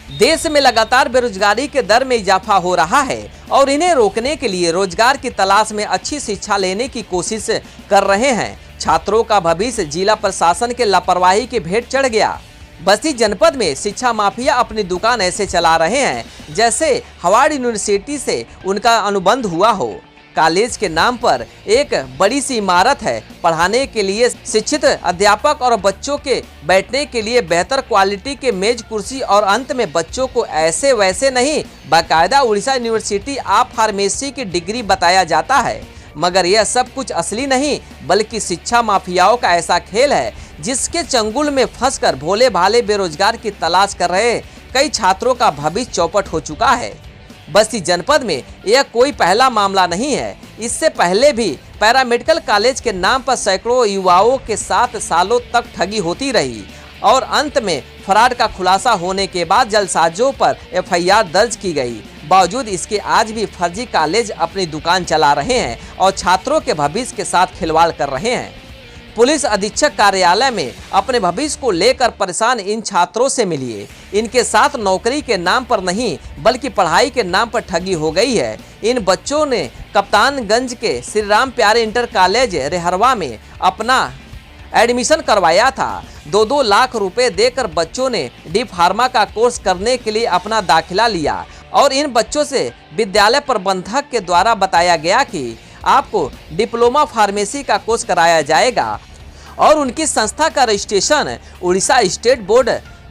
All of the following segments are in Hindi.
देश में लगातार बेरोजगारी के दर में इजाफा हो रहा है और इन्हें रोकने के लिए रोजगार की तलाश में अच्छी शिक्षा लेने की कोशिश कर रहे हैं। छात्रों का भविष्य जिला प्रशासन के लापरवाही की भेंट चढ़ गया। बस्ती जनपद में शिक्षा माफिया अपनी दुकान ऐसे चला रहे हैं जैसे हार्वर्ड यूनिवर्सिटी से उनका अनुबंध हुआ हो। कॉलेज के नाम पर एक बड़ी सी इमारत है, पढ़ाने के लिए शिक्षित अध्यापक और बच्चों के बैठने के लिए बेहतर क्वालिटी के मेज कुर्सी, और अंत में बच्चों को ऐसे वैसे नहीं बाकायदा उड़ीसा यूनिवर्सिटी ऑफ फार्मेसी की डिग्री बताया जाता है। मगर यह सब कुछ असली नहीं बल्कि शिक्षा माफियाओं का ऐसा खेल है जिसके चंगुल में फंसकर भोले भाले बेरोजगार की तलाश कर रहे कई छात्रों का भविष्य चौपट हो चुका है। बस्ती जनपद में यह कोई पहला मामला नहीं है। इससे पहले भी पैरामेडिकल कॉलेज के नाम पर सैकड़ों युवाओं के साथ सालों तक ठगी होती रही और अंत में फ्रॉड का खुलासा होने के बाद जलसाजों पर एफआईआर दर्ज की गई। बावजूद इसके आज भी फर्जी कॉलेज अपनी दुकान चला रहे हैं और छात्रों के भविष्य के साथ खिलवाड़ कर रहे हैं। पुलिस अधीक्षक कार्यालय में अपने भविष्य को लेकर परेशान इन छात्रों से मिलिए। इनके साथ नौकरी के नाम पर नहीं बल्कि पढ़ाई के नाम पर ठगी हो गई है। इन बच्चों ने कप्तानगंज के श्री राम प्यारे इंटर कॉलेज रेहरवा में अपना एडमिशन करवाया था। 2-2 लाख रुपए देकर बच्चों ने डी फार्मा का कोर्स करने के लिए अपना दाखिला लिया और इन बच्चों से विद्यालय प्रबंधक के द्वारा बताया गया कि आपको डिप्लोमा फार्मेसी का कोर्स कराया जाएगा और उनकी संस्था का registration Orissa state board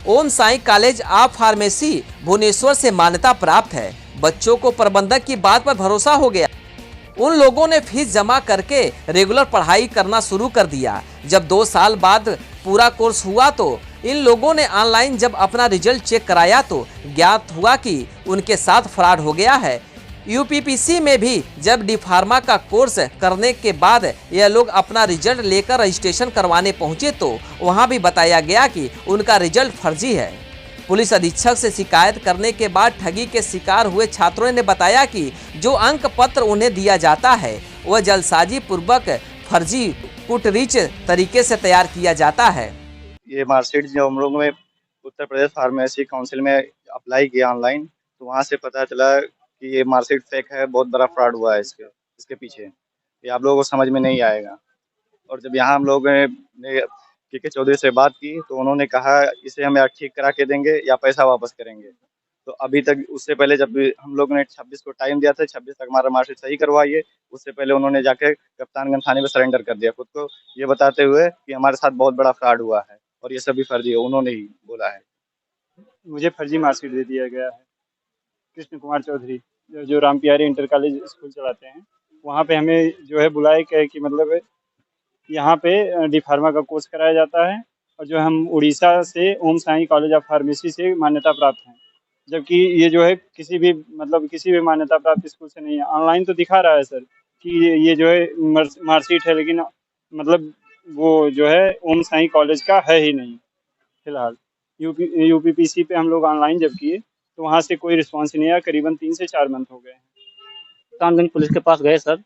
Om Sai college of pharmacy Bhubaneswar से मान्यता प्राप्त है। बच्चों को प्रबंधक की बात पर भरोसा हो गया। उन लोगों ने फीस जमा करके रेगुलर पढ़ाई करना शुरू कर दिया। जब 2 साल बाद पूरा कोर्स हुआ तो इन लोगों ने ऑनलाइन जब अपना रिजल्ट चेक कराया तो ज्ञात हुआ कि उनके साथ फ्रॉड हो गया है। यूपीपीसी में भी जब डी फार्मा का कोर्स करने के बाद यह लोग अपना रिजल्ट लेकर रजिस्ट्रेशन करवाने पहुंचे तो वहां भी बताया गया कि उनका रिजल्ट फर्जी है। पुलिस अधीक्षक से शिकायत करने के बाद ठगी के शिकार हुए छात्रों ने बताया कि जो अंक पत्र उन्हें दिया जाता है वह जलसाजी पूर्वक फर्जी कुटरीच तरीके से तैयार किया जाता है। ये मार्कशीट जो हम लोग में उत्तर प्रदेश फार्मेसी काउंसिल में अप्लाई किया ऑनलाइन, तो वहाँ से पता चला कि ये मार्कशीट फेक है। बहुत बड़ा फ्रॉड हुआ है इसके पीछे। ये आप लोगों को समझ में नहीं आएगा। और जब यहाँ हम लोग ने के चौधरी से बात की तो उन्होंने कहा इसे हमें ठीक करा के देंगे या पैसा वापस करेंगे। तो अभी तक उससे पहले जब हम लोग ने 26 को टाइम दिया था, 26 तक हमारा मार्कशीट सही करवाइए, उससे पहले उन्होंने जाके कप्तानगंज थाने में सरेंडर कर दिया खुद को, ये बताते हुए कि हमारे साथ बहुत बड़ा फ्रॉड हुआ है और ये सभी फर्जी है। उन्होंने ही बोला है। मुझे फर्जी मार्कशीट दे दिया गया है। कृष्ण कुमार चौधरी जो राम प्यारे इंटर कॉलेज स्कूल चलाते हैं, वहाँ पे हमें जो है बुलाए कि मतलब यहाँ पे डी फार्मा का कोर्स कराया जाता है और जो हम उड़ीसा से ओम साई कॉलेज ऑफ फार्मेसी से मान्यता प्राप्त हैं, जबकि ये जो है किसी भी मान्यता प्राप्त स्कूल से नहीं है। ऑनलाइन तो दिखा रहा है सर कि ये जो है मार्कशीट है, लेकिन मतलब वो जो है ओम साई कॉलेज का है ही नहीं। फिलहाल यूपीपीसी पे हम लोग ऑनलाइन जब किए तो वहाँ से कोई रिस्पांस नहीं आया। करीबन 3 से 4 मंथ हो गए हैं। कप्तानगंज पुलिस के पास गए सर,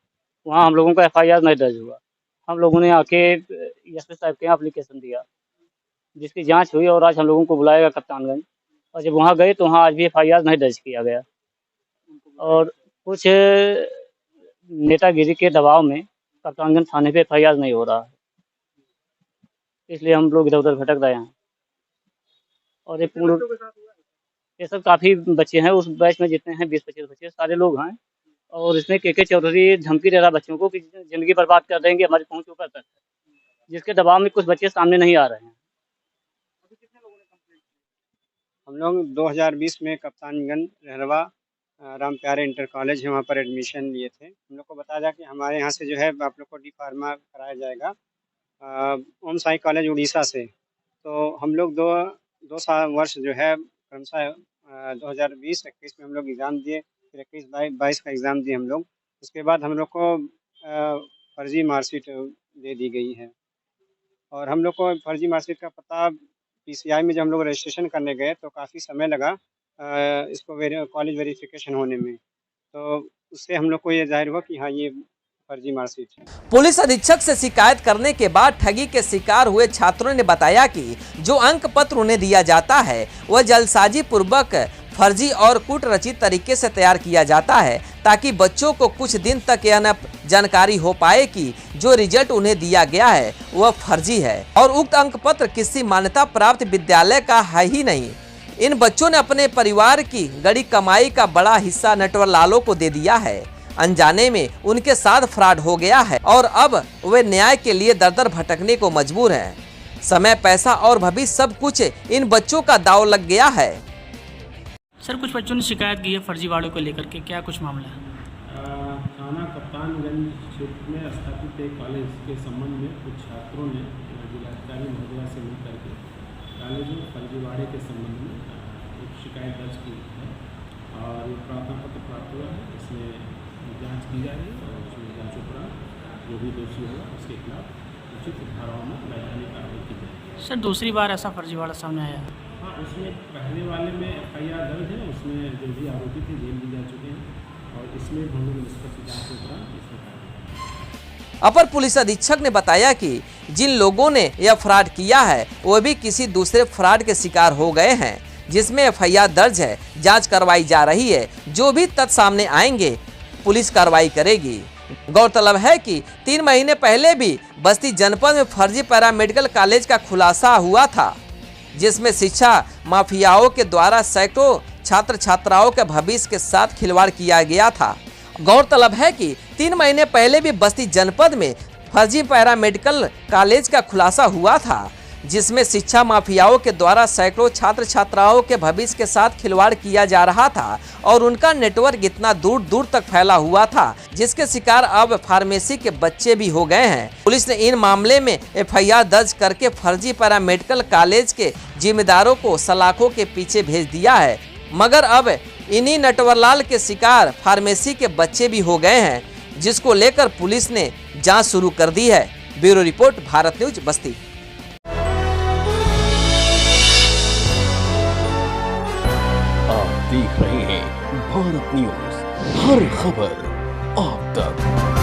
वहाँ हम लोगों का एफआईआर नहीं दर्ज हुआ। हम लोगों ने आके एसपी साहब के यहाँ एप्लीकेशन दिया, जिसकी जांच हुई और आज हम लोगों को बुलाएगा कप्तानगंज। और जब वहाँ गए तो वहाँ आज भी एफआईआर नहीं दर्ज किया गया और कुछ नेतागिरी के दबाव में कप्तानगंज थाने पे एफआईआर नहीं हो रहा है, इसलिए हम लोग इधर उधर भटक रहे हैं। और ये सब काफ़ी बच्चे हैं, उस बैच में जितने हैं 20-25 बच्चे सारे लोग हैं। और इसमें के चौधरी धमकी दे रहा बच्चों को कि ज़िंदगी बर्बाद कर देंगे, हमारी पहुंच ऊपर तक, जिसके दबाव में कुछ बच्चे सामने नहीं आ रहे हैं। हम लोग 2020 में कप्तानगंज रेहरवा राम प्यारे इंटर कॉलेज है, वहाँ पर एडमिशन लिए थे। हम लोग को बताया जा कि हमारे यहाँ से जो है आप लोग को डी फार्मा कराया जाएगा ओम साई कॉलेज उड़ीसा से। तो हम लोग दो वर्ष जो है क्रमशः 2020-21 में हम लोग एग्ज़ाम दिए, फिर 21-22 का एग्ज़ाम दिए हम लोग। उसके बाद हम लोग को फर्जी मार्कशीट दे दी गई है और हम लोग को फर्जी मार्कशीट का पता पीसीआई में जब हम लोग रजिस्ट्रेशन करने गए तो काफ़ी समय लगा इसको कॉलेज वेरिफिकेशन होने में। तो उससे हम लोग को ये ज़ाहिर हुआ कि हाँ, ये फर्जी मार्कशीट है। पुलिस अधीक्षक से शिकायत करने के बाद ठगी के शिकार हुए छात्रों ने बताया कि जो अंक पत्र उन्हें दिया जाता है वह जल्दसाजी पूर्वक फर्जी और कूटरचित तरीके से तैयार किया जाता है ताकि बच्चों को कुछ दिन तक यह न जानकारी हो पाए कि जो रिजल्ट उन्हें दिया गया है वह फर्जी है और उक्त अंक पत्र किसी मान्यता प्राप्त विद्यालय का है ही नहीं। इन बच्चों ने अपने परिवार की गड़ी कमाई का बड़ा हिस्सा नटवरलालों को दे दिया है। अनजाने में उनके साथ फ्रॉड हो गया है और अब वे न्याय के लिए दर दर भटकने को मजबूर हैं। समय, पैसा और भविष्य सब कुछ इन बच्चों का दांव लग गया है। सर, कुछ बच्चों ने शिकायत की है फर्जीवाड़ों को लेकर के, क्या कुछ मामला है? थाना कप्तानगंज क्षेत्र में स्थापित एक कॉलेज के संबंध में कुछ छात्रों ने जिलाधिकारी महोदया से मिल करके कॉलेज में फर्जीवाड़े के संबंध में एक शिकायत दर्ज की है और ये प्रार्थना पत्र प्राप्त हुआ है। इसमें जांच की जा रही है और उसमें जांच उपरांत जो भी दोषी होगा उसके खिलाफ उचित धाराओं में वैधानिक कार्रवाई की जाएगी। सर, दूसरी बार ऐसा फर्जीवाड़ा सामने आया है? हाँ, उसमें पहले वाले में FIR दर्ज है, उसमें जो भी आरोपी थे जेल भी जा चुके हैं और इसमें हम लोग निष्पक्ष जांच के उपरांत इसमें। अपर पुलिस अधीक्षक ने बताया कि जिन लोगों ने यह फ्रॉड किया है वो भी किसी दूसरे फ्रॉड के शिकार हो गए हैं जिसमें FIR दर्ज है, जांच करवाई जा रही है। जो भी तथ्य सामने आएंगे पुलिस कार्रवाई करेगी। गौरतलब है कि 3 महीने पहले भी बस्ती जनपद में फर्जी पैरामेडिकल कॉलेज का खुलासा हुआ था जिसमें शिक्षा माफियाओं के द्वारा सैकड़ों छात्र छात्राओं के भविष्य के साथ खिलवाड़ किया गया था। गौरतलब है कि 3 महीने पहले भी बस्ती जनपद में फर्जी पैरामेडिकल कॉलेज का खुलासा हुआ था जिसमें शिक्षा माफियाओं के द्वारा सैकड़ों छात्र छात्राओं के भविष्य के साथ खिलवाड़ किया जा रहा था और उनका नेटवर्क इतना दूर दूर तक फैला हुआ था जिसके शिकार अब फार्मेसी के बच्चे भी हो गए हैं। पुलिस ने इन मामले में FIR दर्ज करके फर्जी पैरामेडिकल कॉलेज के जिम्मेदारों को सलाखों के पीछे भेज दिया है, मगर अब इन्हीं नटवरलाल के शिकार फार्मेसी के बच्चे भी हो गए हैं जिसको लेकर पुलिस ने जाँच शुरू कर दी है। ब्यूरो रिपोर्ट, भारत न्यूज, बस्ती। आप देख रहे हैं भारत न्यूज, हर खबर आप तक।